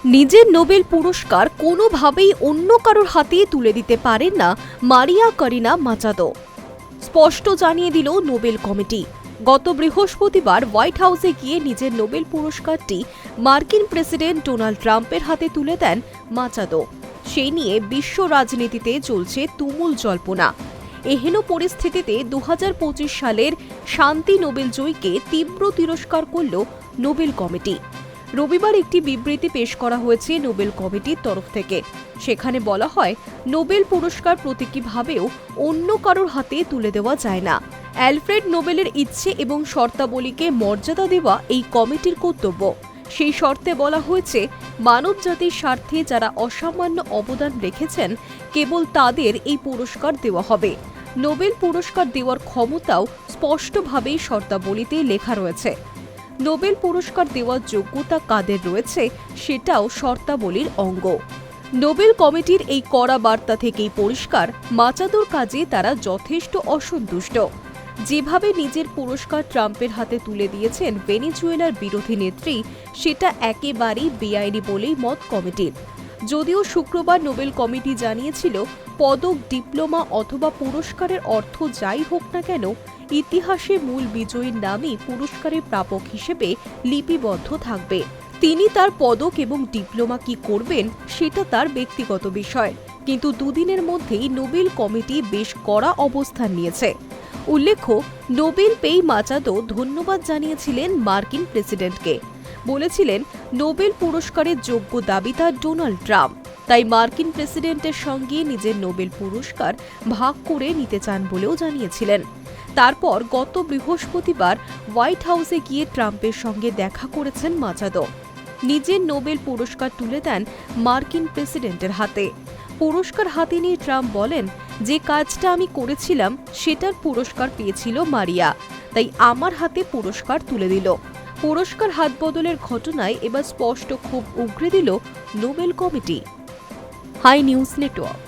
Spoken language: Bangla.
নিজের নোবেল পুরস্কার কোনোভাবেই অন্য কারোর হাতে তুলে দিতে পারেন না মারিয়া করিনা মাচাদো, স্পষ্ট জানিয়ে দিল নোবেল কমিটি। গত বৃহস্পতিবার হোয়াইট হাউসে গিয়ে নিজের নোবেল পুরস্কারটি মার্কিন প্রেসিডেন্ট ডোনাল্ড ট্রাম্পের হাতে তুলে দেন মাচাদো। সেই নিয়ে বিশ্ব রাজনীতিতে চলছে তুমুল জল্পনা। এহেন পরিস্থিতিতে 2025 সালের শান্তি নোবেল জয়ীকে তীব্র তিরস্কার করল নোবেল কমিটি। রবিবার একটি বিবৃতি পেশ করা হয়েছে নোবেল কমিটির তরফ থেকে। সেখানে বলা হয়, নোবেল পুরস্কার প্রতীকীভাবেও অন্য কারোর হাতে তুলে দেওয়া যায় না। অ্যালফ্রেড নোবেলের ইচ্ছে এবং শর্তাবলীকে মর্যাদা দেওয়া এই কমিটির কর্তব্য। সেই শর্তে বলা হয়েছে, মানবজাতির স্বার্থে যারা অসামান্য অবদান রেখেছেন কেবল তাদের এই পুরস্কার দেওয়া হবে। নোবেল পুরস্কার দেওয়ার ক্ষমতাও স্পষ্টভাবেই শর্তাবলীতে লেখা রয়েছে। নোবেল পুরস্কার দেওয়ার যোগ্যতা কাদের রয়েছে সেটাও শর্তাবলীর অঙ্গ। নোবেল কমিটির এই কড়া বার্তা থেকেই পরিষ্কার, মাচাদোর কাজে তারা যথেষ্ট অসন্তুষ্ট। যেভাবে নিজের পুরস্কার ট্রাম্পের হাতে তুলে দিয়েছেন ভেনেজুয়েলার বিরোধী নেত্রী, সেটা একেবারেই বেআইনি বলেই মত কমিটির। যদিও শুক্রবার নোবেল কমিটি জানিয়েছিল, পদক, ডিপ্লোমা অথবা পুরস্কারের অর্থ যাই হোক না কেন, ইতিহাসে মূল বিজয়ীর নামই পুরস্কারের প্রাপক হিসেবে লিপিবদ্ধ থাকবে। তিনি তার পদক এবং ডিপ্লোমা কি করবেন সেটা তার ব্যক্তিগত বিষয়। কিন্তু দুদিনের মধ্যেই নোবেল কমিটি বেশ কড়া অবস্থান নিয়েছে। উল্লেখ্য, নোবেল পেয়ে মাচাদো ধন্যবাদ জানিয়েছিলেন মার্কিন প্রেসিডেন্টকে। বলেছিলেন, নোবেল পুরস্কারের যোগ্য দাবিদার ডোনাল্ড ট্রাম্প, তাই মার্কিন প্রেসিডেন্টের সঙ্গে নিজের নোবেল পুরস্কার ভাগ করে নিতে চান বলেও জানিয়েছিলেন। তারপর গত বৃহস্পতিবার হোয়াইট হাউসে গিয়ে ট্রাম্পের সঙ্গে দেখা করেছেন মাচাদো। নিজের নোবেল পুরস্কার তুলে দেন মার্কিন প্রেসিডেন্টের হাতে। পুরস্কার হাতে নিয়ে ট্রাম্প বলেন, যে কাজটা আমি করেছিলাম সেটার পুরস্কার পেয়েছিল মারিয়া, তাই আমার হাতে পুরস্কার তুলে দিল। পুরস্কার হাত বদলের ঘটনায় এবার স্পষ্ট ক্ষোভ উগরে দিল Nobel committee. High news network.